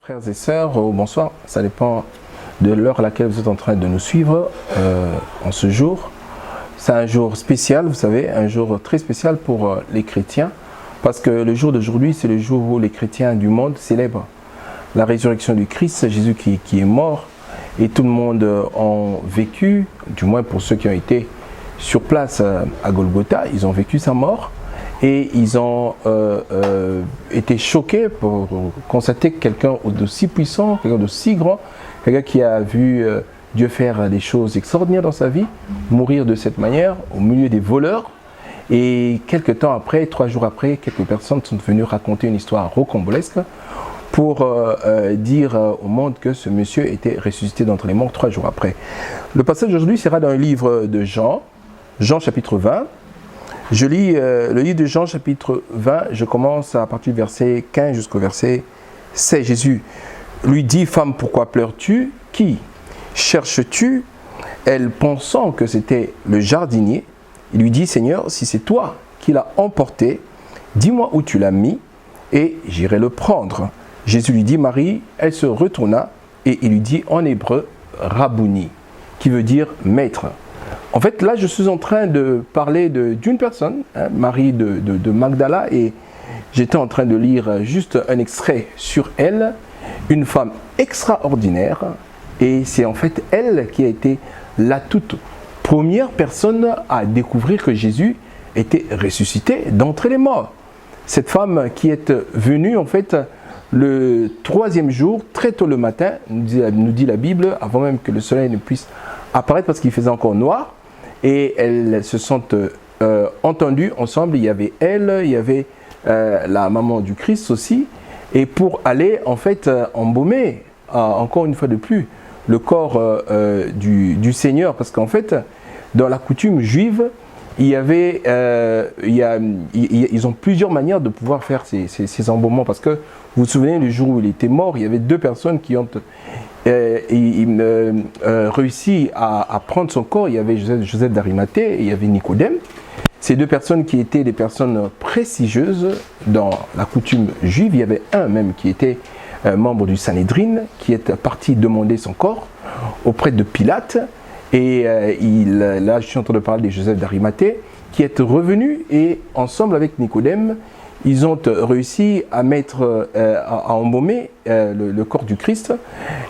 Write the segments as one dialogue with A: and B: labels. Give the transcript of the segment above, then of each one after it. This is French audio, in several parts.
A: Frères et sœurs, bonsoir. Ça dépend de l'heure à laquelle vous êtes en train de nous suivre en ce jour. C'est un jour spécial, vous savez, un jour très spécial pour les chrétiens, parce que le jour d'aujourd'hui, c'est le jour où les chrétiens du monde célèbrent la résurrection du Christ, Jésus qui est mort, et tout le monde a vécu, du moins pour ceux qui ont été sur place à Golgotha, ils ont vécu sa mort. Et ils ont été choqués pour constater que quelqu'un d'aussi puissant, quelqu'un d'aussi grand, quelqu'un qui a vu Dieu faire des choses extraordinaires dans sa vie, mourir de cette manière, au milieu des voleurs. Et quelques temps après, 3 jours après, quelques personnes sont venues raconter une histoire rocambolesque pour dire au monde que ce monsieur était ressuscité d'entre les morts 3 jours après. Le passage d'aujourd'hui sera dans le livre de Jean, Jean chapitre 20. Je lis le livre de Jean chapitre 20, je commence à partir du verset 15 jusqu'au verset 16. Jésus lui dit, « Femme, pourquoi pleures-tu? Qui cherches-tu » Elle, pensant que c'était le jardinier, il lui dit, « Seigneur, si c'est toi qui l'as emporté, dis-moi où tu l'as mis et j'irai le prendre. » Jésus lui dit, « Marie », elle se retourna et il lui dit en hébreu, « Rabouni », qui veut dire « maître ». En fait, là, je suis en train de parler d'une personne, Marie de Magdala, et j'étais en train de lire juste un extrait sur elle, une femme extraordinaire, et c'est en fait elle qui a été la toute première personne à découvrir que Jésus était ressuscité d'entre les morts. Cette femme qui est venue, en fait, le 3e jour, très tôt le matin, nous dit la Bible, avant même que le soleil ne puisse apparaître parce qu'il faisait encore noir, et elles se sont entendues ensemble. Il y avait elle, il y avait la maman du Christ aussi, et pour aller en fait embaumer encore une fois de plus le corps du Seigneur, parce qu'en fait dans la coutume juive il y avait ils ont plusieurs manières de pouvoir faire ces embaumements, parce que vous vous souvenez, le jour où il était mort, il y avait 2 personnes qui ont réussi à prendre son corps. Il y avait Joseph d'Arimathée et il y avait Nicodème. Ces 2 personnes qui étaient des personnes prestigieuses dans la coutume juive. Il y avait un même qui était membre du Sanhédrin, qui est parti demander son corps auprès de Pilate. Et là, je suis en train de parler de Joseph d'Arimathée, qui est revenu, et ensemble avec Nicodème, ils ont réussi à mettre, à embaumer le corps du Christ,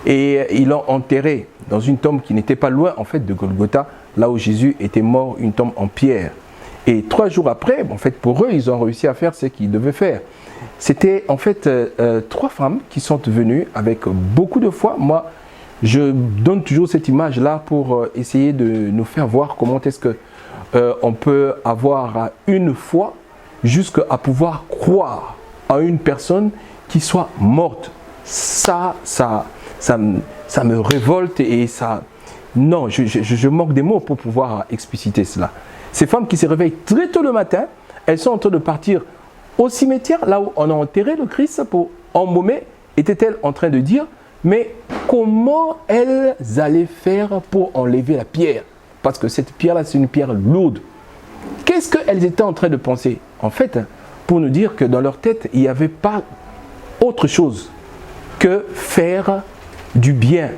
A: et ils l'ont enterré dans une tombe qui n'était pas loin en fait de Golgotha, là où Jésus était mort, une tombe en pierre. Et 3 jours après, en fait pour eux, ils ont réussi à faire ce qu'ils devaient faire. C'était en fait 3 femmes qui sont venues avec beaucoup de foi. Moi, je donne toujours cette image-là pour essayer de nous faire voir comment est-ce que on peut avoir une foi jusqu'à pouvoir croire à une personne qui soit morte. Ça me révolte, et ça... Non, je manque des mots pour pouvoir expliciter cela. Ces femmes qui se réveillent très tôt le matin, elles sont en train de partir au cimetière, là où on a enterré le Christ pour embaumer. Étaient-elles en train de dire, mais comment elles allaient faire pour enlever la pierre? Parce que cette pierre-là, c'est une pierre lourde. Qu'est-ce qu'elles étaient en train de penser? En fait, pour nous dire que dans leur tête, il n'y avait pas autre chose que faire du bien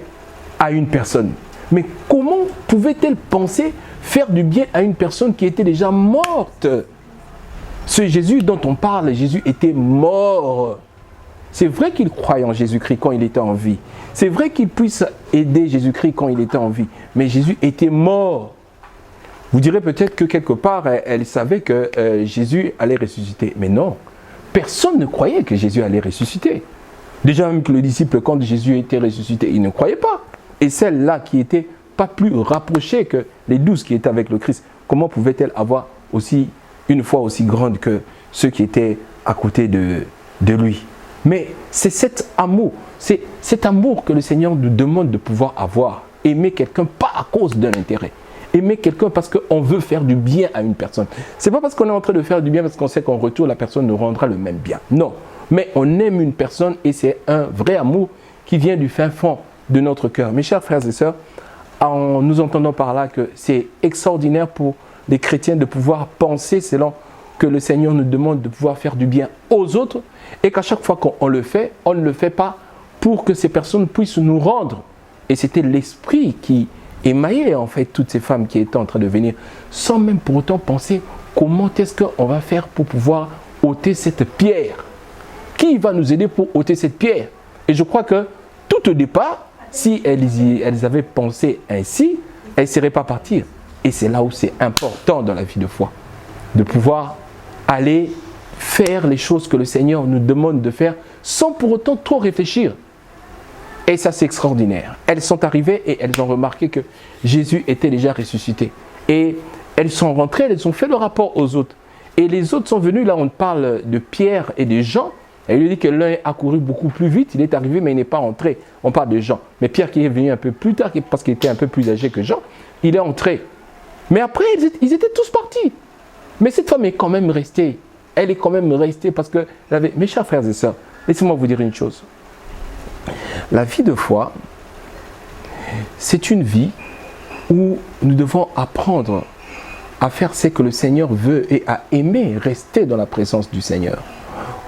A: à une personne. Mais comment pouvait-elle penser faire du bien à une personne qui était déjà morte? Ce Jésus dont on parle, Jésus était mort. C'est vrai qu'il croyait en Jésus-Christ quand il était en vie. C'est vrai qu'il puisse aider Jésus-Christ quand il était en vie. Mais Jésus était mort. Vous direz peut-être que quelque part, elle savait que Jésus allait ressusciter. Mais non, personne ne croyait que Jésus allait ressusciter. Déjà même que le disciple, quand Jésus était ressuscité, il ne croyait pas. Et celle-là qui n'était pas plus rapprochée que les 12 qui étaient avec le Christ, comment pouvait-elle avoir aussi une foi aussi grande que ceux qui étaient à côté de lui? Mais c'est cet amour que le Seigneur nous demande de pouvoir avoir. Aimer quelqu'un pas à cause d'un intérêt. Aimer quelqu'un parce qu'on veut faire du bien à une personne. Ce n'est pas parce qu'on est en train de faire du bien parce qu'on sait qu'en retour, la personne nous rendra le même bien. Non, mais on aime une personne et c'est un vrai amour qui vient du fin fond de notre cœur. Mes chers frères et sœurs, nous entendons par là que c'est extraordinaire pour les chrétiens de pouvoir penser selon que le Seigneur nous demande de pouvoir faire du bien aux autres, et qu'à chaque fois qu'on le fait, on ne le fait pas pour que ces personnes puissent nous rendre. Et c'était l'esprit qui émaillait en fait toutes ces femmes qui étaient en train de venir, sans même pour autant penser comment est-ce qu'on va faire pour pouvoir ôter cette pierre. Qui va nous aider pour ôter cette pierre? Et je crois que tout au départ, si elles avaient pensé ainsi, elles ne seraient pas parties. Et c'est là où c'est important dans la vie de foi, de pouvoir aller faire les choses que le Seigneur nous demande de faire sans pour autant trop réfléchir. Et ça, c'est extraordinaire. Elles sont arrivées et elles ont remarqué que Jésus était déjà ressuscité. Et elles sont rentrées, elles ont fait le rapport aux autres. Et les autres sont venus, là on parle de Pierre et de Jean. Et il lui dit que l'un a couru beaucoup plus vite, il est arrivé mais il n'est pas entré. On parle de Jean. Mais Pierre qui est venu un peu plus tard, parce qu'il était un peu plus âgé que Jean, il est entré. Mais après, ils étaient tous partis. Mais cette femme est quand même restée. Elle est quand même restée parce que, mes chers frères et sœurs, laissez-moi vous dire une chose. La vie de foi, c'est une vie où nous devons apprendre à faire ce que le Seigneur veut et à aimer rester dans la présence du Seigneur.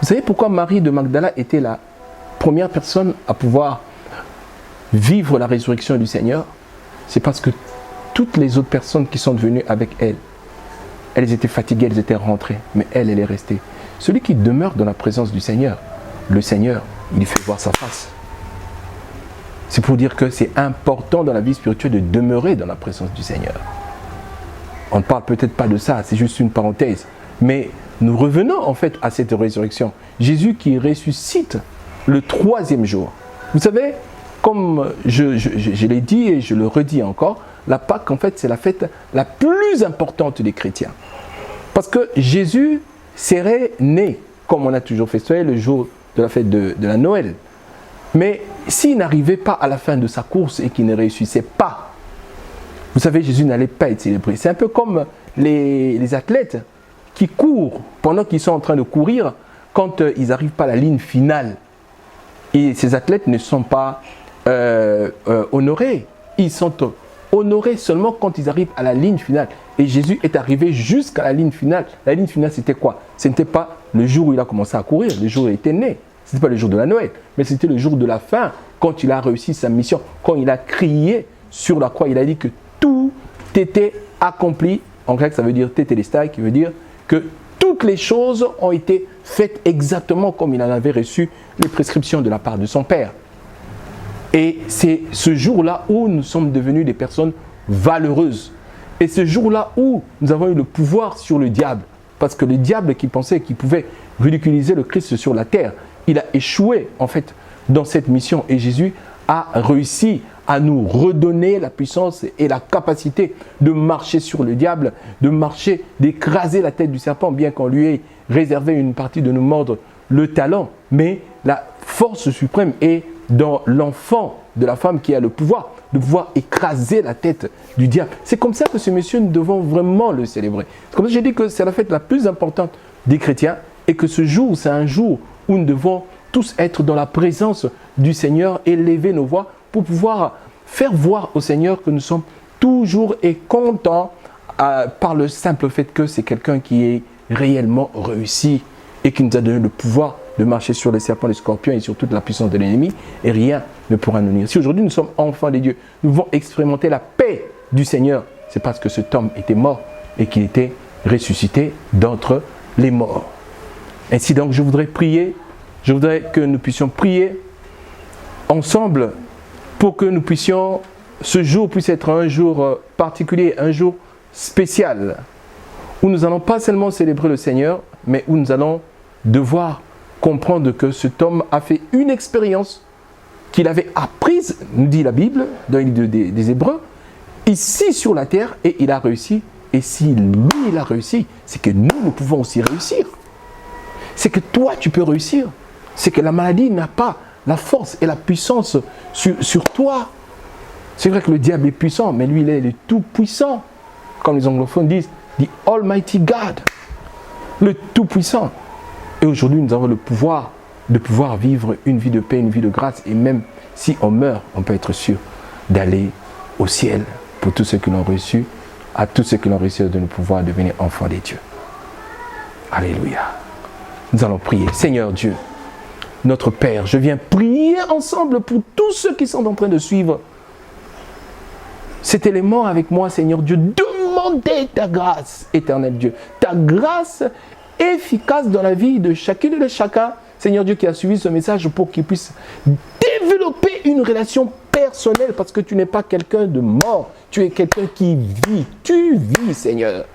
A: Vous savez pourquoi Marie de Magdala était la première personne à pouvoir vivre la résurrection du Seigneur? C'est parce que toutes les autres personnes qui sont venues avec elle, elles étaient fatiguées, elles étaient rentrées, mais elle est restée. Celui qui demeure dans la présence du Seigneur, le Seigneur, il lui fait voir sa face. C'est pour dire que c'est important dans la vie spirituelle de demeurer dans la présence du Seigneur. On ne parle peut-être pas de ça, c'est juste une parenthèse. Mais nous revenons en fait à cette résurrection. Jésus qui ressuscite le 3e jour. Vous savez, comme je l'ai dit et je le redis encore, la Pâque en fait c'est la fête la plus importante des chrétiens. Parce que Jésus serait né, comme on a toujours fait ça, le jour de la fête de la Noël. Mais s'il n'arrivait pas à la fin de sa course et qu'il ne réussissait pas, vous savez, Jésus n'allait pas être célébré. C'est un peu comme les athlètes qui courent pendant qu'ils sont en train de courir quand ils n'arrivent pas à la ligne finale. Et ces athlètes ne sont pas honorés. Ils sont honorés seulement quand ils arrivent à la ligne finale. Et Jésus est arrivé jusqu'à la ligne finale. La ligne finale, c'était quoi? Ce n'était pas le jour où il a commencé à courir, le jour où il était né. Ce n'était pas le jour de la Noël, mais c'était le jour de la fin, quand il a réussi sa mission, quand il a crié sur la croix, il a dit que tout était accompli. En grec, ça veut dire tétélestai, qui veut dire que toutes les choses ont été faites exactement comme il en avait reçu les prescriptions de la part de son Père. Et c'est ce jour-là où nous sommes devenus des personnes valeureuses. Et ce jour-là où nous avons eu le pouvoir sur le diable. Parce que le diable qui pensait qu'il pouvait ridiculiser le Christ sur la terre, il a échoué en fait dans cette mission. Et Jésus a réussi à nous redonner la puissance et la capacité de marcher sur le diable, de marcher, d'écraser la tête du serpent, bien qu'on lui ait réservé une partie de nous mordre le talon. Mais la force suprême est dans l'enfant de la femme qui a le pouvoir de pouvoir écraser la tête du diable. C'est comme ça que ce monsieur, nous devons vraiment le célébrer. C'est comme ça que j'ai dit que c'est la fête la plus importante des chrétiens et que ce jour, c'est un jour où nous devons tous être dans la présence du Seigneur, élever nos voix pour pouvoir faire voir au Seigneur que nous sommes toujours et contents par le simple fait que c'est quelqu'un qui est réellement réussi et qui nous a donné le pouvoir de marcher sur les serpents, les scorpions et sur toute la puissance de l'ennemi, et rien ne pourra nous nuire. Si aujourd'hui nous sommes enfants des dieux, nous devons expérimenter la paix du Seigneur, c'est parce que cet homme était mort et qu'il était ressuscité d'entre les morts. Ainsi donc, je voudrais que nous puissions prier ensemble pour que nous puissions, ce jour puisse être un jour particulier, un jour spécial, où nous n'allons pas seulement célébrer le Seigneur, mais où nous allons devoir comprendre que cet homme a fait une expérience qu'il avait apprise, nous dit la Bible, dans le livre des Hébreux, ici sur la terre, et il a réussi. Et si lui, il a réussi, c'est que nous pouvons aussi réussir. C'est que toi, tu peux réussir. C'est que la maladie n'a pas la force et la puissance sur toi. C'est vrai que le diable est puissant, mais lui, il est le tout-puissant. Comme les anglophones disent, the Almighty God, le tout-puissant. Et aujourd'hui, nous avons le pouvoir de pouvoir vivre une vie de paix, une vie de grâce. Et même si on meurt, on peut être sûr d'aller au ciel pour tous ceux qui l'ont reçu, à tous ceux qui l'ont reçu de nous pouvoir devenir enfants des dieux. Alléluia. Nous allons prier. Seigneur Dieu, notre Père. Je viens prier ensemble pour tous ceux qui sont en train de suivre cet élément avec moi, Seigneur Dieu. Demandez ta grâce, éternel Dieu. Ta grâce efficace dans la vie de chacune et de chacun, Seigneur Dieu, qui a suivi ce message pour qu'il puisse développer une relation personnelle, parce que tu n'es pas quelqu'un de mort, tu es quelqu'un qui vit. Tu vis, Seigneur.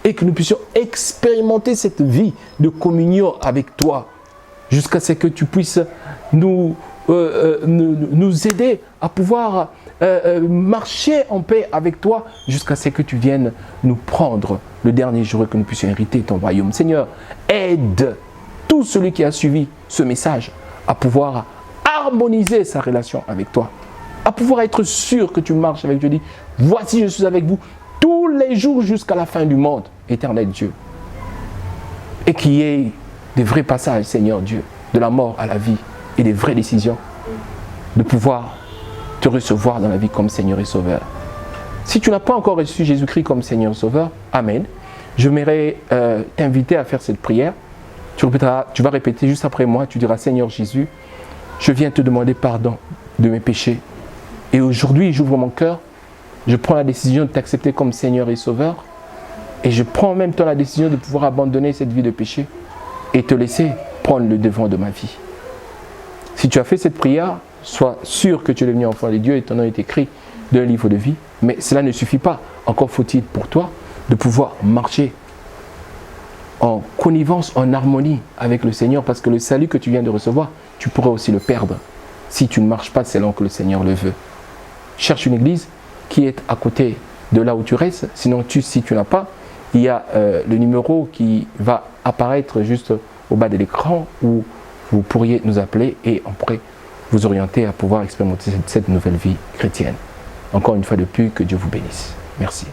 A: Et que nous puissions expérimenter cette vie de communion avec toi, jusqu'à ce que tu puisses nous aider à pouvoir marcher en paix avec toi, jusqu'à ce que tu viennes nous prendre le dernier jour et que nous puissions hériter ton royaume. Seigneur, aide tout celui qui a suivi ce message à pouvoir harmoniser sa relation avec toi, à pouvoir être sûr que tu marches avec Dieu. Dis, voici, je suis avec vous tous les jours jusqu'à la fin du monde, éternel Dieu. Et qu'il y ait des vrais passages, Seigneur Dieu, de la mort à la vie et des vraies décisions, de pouvoir te recevoir dans la vie comme Seigneur et Sauveur. Si tu n'as pas encore reçu Jésus-Christ comme Seigneur et Sauveur, Amen. Je m'aimerais t'inviter à faire cette prière. Tu vas répéter juste après moi, tu diras, Seigneur Jésus, je viens te demander pardon de mes péchés. Et aujourd'hui, j'ouvre mon cœur, je prends la décision de t'accepter comme Seigneur et Sauveur. Et je prends en même temps la décision de pouvoir abandonner cette vie de péché et te laisser prendre le devant de ma vie. Si tu as fait cette prière, sois sûr que tu es devenu enfant de Dieu et ton nom est écrit d'un livre de vie. Mais cela ne suffit pas. Encore faut-il pour toi de pouvoir marcher en connivence, en harmonie avec le Seigneur, parce que le salut que tu viens de recevoir, tu pourrais aussi le perdre si tu ne marches pas selon que le Seigneur le veut. Cherche une église qui est à côté de là où tu restes. Sinon, si tu n'as pas, il y a le numéro qui va apparaître juste au bas de l'écran où vous pourriez nous appeler et on pourrait vous orienter à pouvoir expérimenter cette nouvelle vie chrétienne. Encore une fois de plus, que Dieu vous bénisse. Merci.